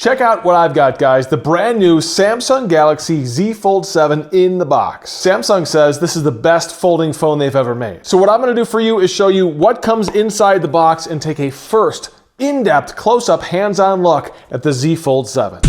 Check out what I've got, guys. The brand new Samsung Galaxy Z Fold 7 in the box. Samsung says this is the best folding phone they've ever made. So what I'm gonna do for you is show you what comes inside the box and take a first in-depth, close-up, hands-on look at the Z Fold 7.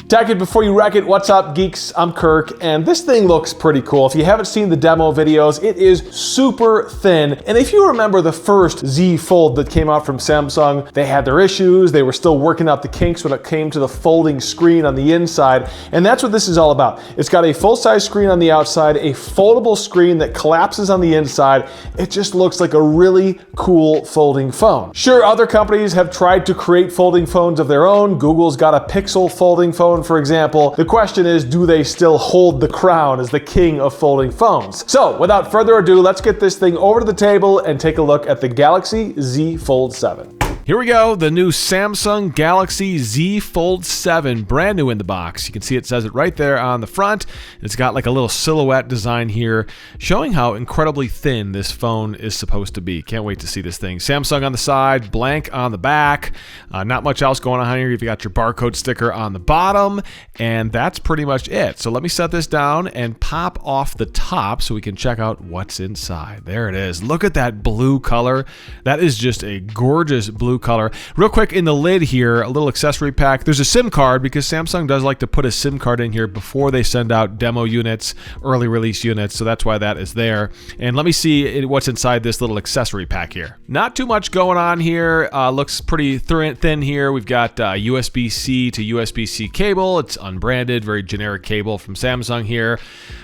Tech it before you wreck it. What's up, geeks? I'm Kirk, and this thing looks pretty cool. If you haven't seen the demo videos, it is super thin. And if you remember the first Z Fold that came out from Samsung, they had their issues. They were still working out the kinks when it came to the folding screen on the inside. And that's what this is all about. It's got a full-size screen on the outside, a foldable screen that collapses on the inside. It just looks like a really cool folding phone. Sure, other companies have tried to create folding phones of their own. Google's got a Pixel folding phone, for example. The question is, do they still hold the crown as the king of folding phones? So without further ado, let's get this thing over to the table and take a look at the Galaxy Z Fold 7. Here we go, the new Samsung Galaxy Z Fold 7, brand new in the box. You can see it says it right there on the front. It's got like a little silhouette design here, showing how incredibly thin this phone is supposed to be. Can't wait to see this thing. Samsung on the side, blank on the back. Not much else going on here. You've got your barcode sticker on the bottom, and that's pretty much it. So let me set this down and pop off the top so we can check out what's inside. There it is. Look at that blue color. That is just a gorgeous blue color. Real quick, in the lid here, a little accessory pack. There's a SIM card because Samsung does like to put a SIM card in here before they send out demo units, early release units, so that's why that is there. And let me see what's inside this little accessory pack here. Not too much going on here. Looks pretty thin here. We've got USB-C to USB-C cable. It's unbranded, very generic cable from Samsung here.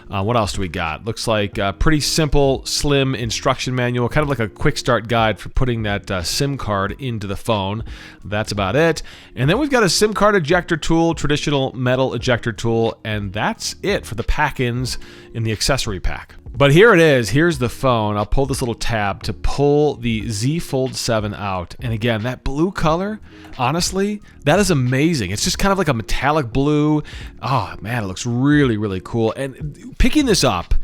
What else do we got? Looks like a pretty simple, slim instruction manual, kind of like a quick start guide for putting that SIM card into the phone. That's about it. And then we've got a SIM card ejector tool, traditional metal ejector tool, and that's it for the pack-ins in the accessory pack. But here it is. Here's the phone. I'll pull this little tab to pull the Z Fold 7 out. And again, that blue color, honestly, that is amazing. It's just kind of like a metallic blue. Oh, man, it looks really, really cool. And picking this up,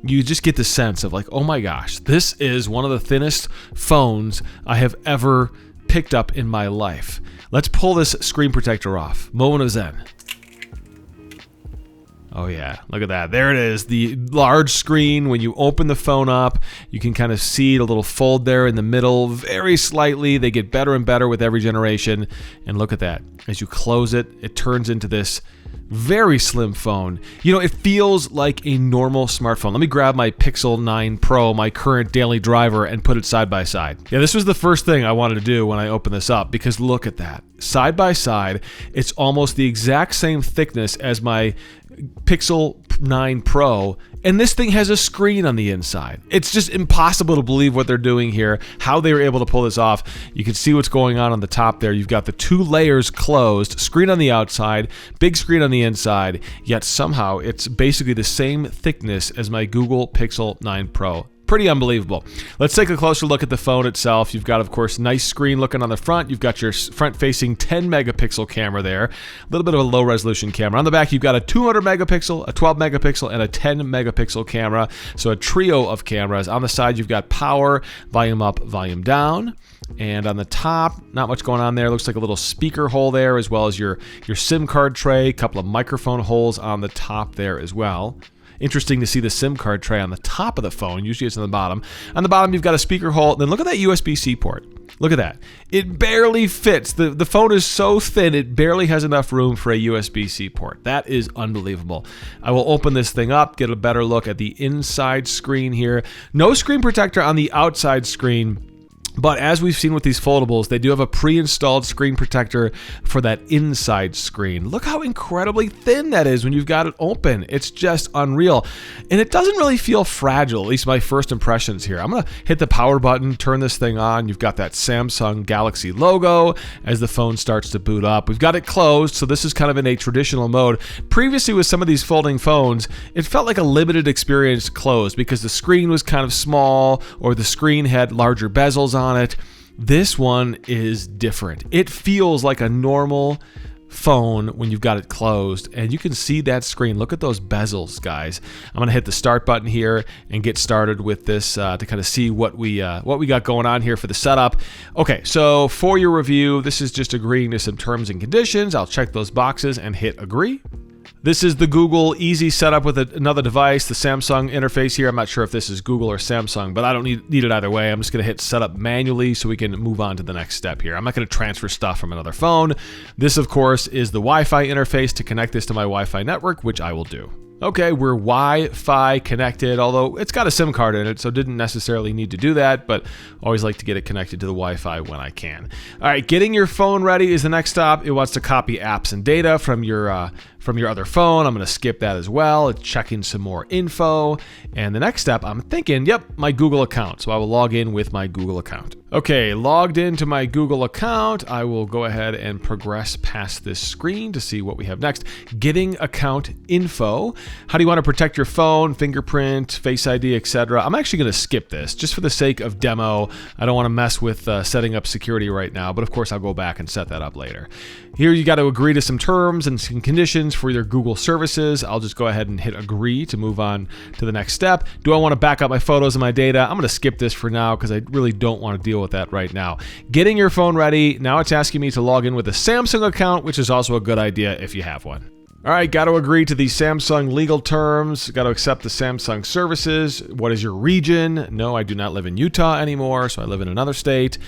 you just get the sense of like, oh my gosh, this is one of the thinnest phones I have ever picked up in my life. Let's pull this screen protector off. Moment of zen. Oh yeah, look at that. There it is, the large screen. When you open the phone up, you can kind of see the little fold there in the middle, very slightly. They get better and better with every generation. And look at that. As you close it, it turns into this very slim phone. You know, it feels like a normal smartphone. Let me grab my Pixel 9 Pro, my current daily driver, and put it side by side. Yeah, this was the first thing I wanted to do when I opened this up, because look at that. Side by side, it's almost the exact same thickness as my Pixel 9 Pro, and this thing has a screen on the inside. It's just impossible to believe what they're doing here, how they were able to pull this off. You can see what's going on the top there. You've got the two layers closed, screen on the outside, big screen on the inside, yet somehow it's basically the same thickness as my Google Pixel 9 Pro. Pretty unbelievable. Let's take a closer look at the phone itself. You've got, of course, nice screen looking on the front. You've got your front-facing 10 megapixel camera there. A little bit of a low-resolution camera. On the back, you've got a 200 megapixel, a 12 megapixel, and a 10 megapixel camera. So a trio of cameras. On the side, you've got power, volume up, volume down. And on the top, not much going on there. Looks like a little speaker hole there, as well as your SIM card tray. A couple of microphone holes on the top there as well. Interesting to see the SIM card tray on the top of the phone. Usually it's on the bottom. On the bottom, you've got a speaker hole. Then look at that USB-C port. Look at that. It barely fits. The phone is so thin, it barely has enough room for a USB-C port. That is unbelievable. I will open this thing up, get a better look at the inside screen here. No screen protector on the outside screen. But as we've seen with these foldables, they do have a pre-installed screen protector for that inside screen. Look how incredibly thin that is when you've got it open. It's just unreal. And it doesn't really feel fragile, at least my first impressions here. I'm going to hit the power button, turn this thing on. You've got that Samsung Galaxy logo as the phone starts to boot up. We've got it closed, so this is kind of in a traditional mode. Previously with some of these folding phones, it felt like a limited experience closed because the screen was kind of small or the screen had larger bezels on it. This one is different. It feels like a normal phone when you've got it closed, and you can see that screen. Look at those bezels, guys. I'm gonna hit the start button here and get started with this to kind of see what we got going on here for the setup. Okay, so for your review, this is just agreeing to some terms and conditions. I'll check those boxes and hit agree. This is the Google Easy setup with another device, the Samsung interface here. I'm not sure if this is Google or Samsung, but I don't need it either way. I'm just going to hit setup manually so we can move on to the next step here. I'm not going to transfer stuff from another phone. This, of course, is the Wi-Fi interface to connect this to my Wi-Fi network, which I will do. Okay, we're Wi-Fi connected, although it's got a SIM card in it, so didn't necessarily need to do that, but always like to get it connected to the Wi-Fi when I can. All right, getting your phone ready is the next stop. It wants to copy apps and data from your other phone. I'm going to skip that as well. It's checking some more info. And the next step, I'm thinking, yep, my Google account. So I will log in with my Google account. Okay, logged into my Google account. I will go ahead and progress past this screen to see what we have next. Getting account info. How do you want to protect your phone, fingerprint, Face ID, etc.? I'm actually going to skip this just for the sake of demo. I don't want to mess with setting up security right now, but of course I'll go back and set that up later. Here you got to agree to some terms and some conditions for your Google services. I'll just go ahead and hit agree to move on to the next step. Do I want to back up my photos and my data? I'm going to skip this for now because I really don't want to deal with that right now. Getting your phone ready. Now it's asking me to log in with a Samsung account, which is also a good idea if you have one. All right, got to agree to the Samsung legal terms. Got to accept the Samsung services. What is your region? No, I do not live in Utah anymore, so I live in another state.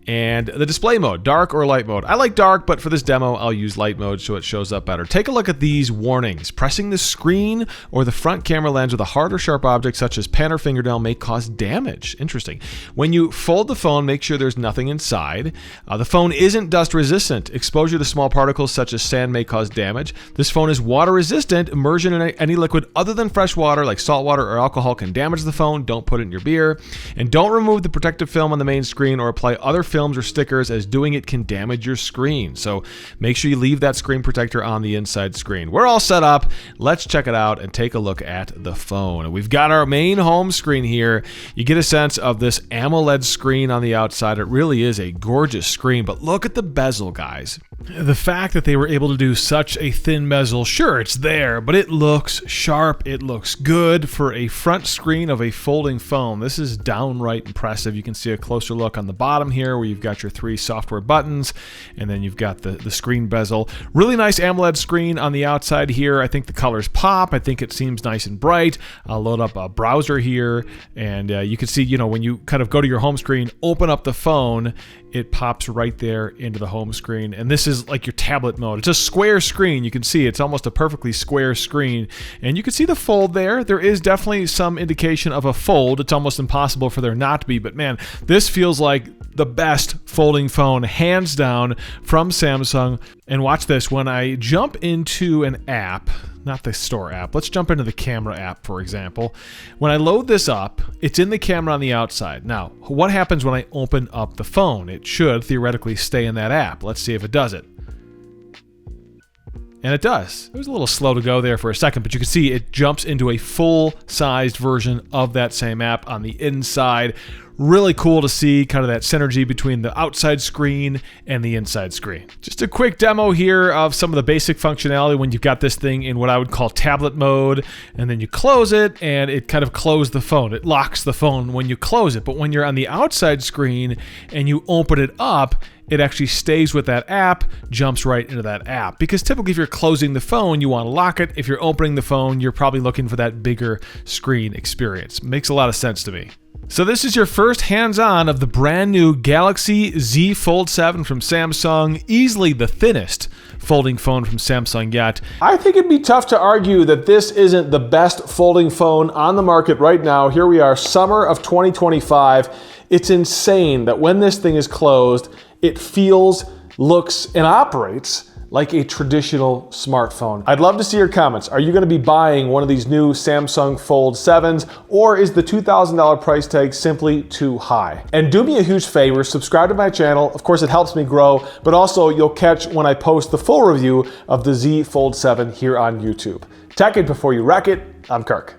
And the display mode, dark or light mode. I like dark, but for this demo, I'll use light mode so it shows up better. Take a look at these warnings. Pressing the screen or the front camera lens with a hard or sharp object such as pen or fingernail may cause damage. Interesting. When you fold the phone, make sure there's nothing inside. The phone isn't dust resistant. Exposure to small particles such as sand may cause damage. This phone is water resistant. Immersion in any liquid other than fresh water like salt water or alcohol can damage the phone. Don't put it in your beer. And don't remove the protective film on the main screen or apply other films or stickers, as doing it can damage your screen. So make sure you leave that screen protector on the inside screen. We're all set up. Let's check it out and take a look at the phone. We've got our main home screen here. You get a sense of this AMOLED screen on the outside. It really is a gorgeous screen, but look at the bezel, guys. The fact that they were able to do such a thin bezel, sure, it's there, but it looks sharp. It looks good for a front screen of a folding phone. This is downright impressive. You can see a closer look on the bottom here where you've got your 3 software buttons, and then you've got the screen bezel. Really nice AMOLED screen on the outside here. I think the colors pop. I think it seems nice and bright. I'll load up a browser here, and you can see, when you kind of go to your home screen, open up the phone, it pops right there into the home screen. And this is like your tablet mode. It's a square screen. You can see it's almost a perfectly square screen. And you can see the fold there. There is definitely some indication of a fold. It's almost impossible for there not to be. But man, this feels like the best folding phone, hands down, from Samsung. And watch this. When I jump into an app, not the store app, let's jump into the camera app, for example. When I load this up, it's in the camera on the outside. Now, what happens when I open up the phone? It should theoretically stay in that app. Let's see if it does it. And it does. It was a little slow to go there for a second, but you can see it jumps into a full-sized version of that same app on the inside. Really cool to see kind of that synergy between the outside screen and the inside screen. Just a quick demo here of some of the basic functionality when you've got this thing in what I would call tablet mode, and then you close it and it kind of closes the phone. It locks the phone when you close it, but when you're on the outside screen and you open it up, it actually stays with that app, jumps right into that app. Because typically if you're closing the phone, you want to lock it. If you're opening the phone, you're probably looking for that bigger screen experience. Makes a lot of sense to me. So this is your first hands-on of the brand new Galaxy Z Fold 7 from Samsung, easily the thinnest folding phone from Samsung yet. I think it'd be tough to argue that this isn't the best folding phone on the market right now. Here we are, summer of 2025. It's insane that when this thing is closed, it feels, looks, and operates like a traditional smartphone. I'd love to see your comments. Are you gonna be buying one of these new Samsung Fold 7s, or is the $2,000 price tag simply too high? And do me a huge favor, subscribe to my channel. Of course, it helps me grow, but also you'll catch when I post the full review of the Z Fold 7 here on YouTube. Tech it before you wreck it. I'm Kirk.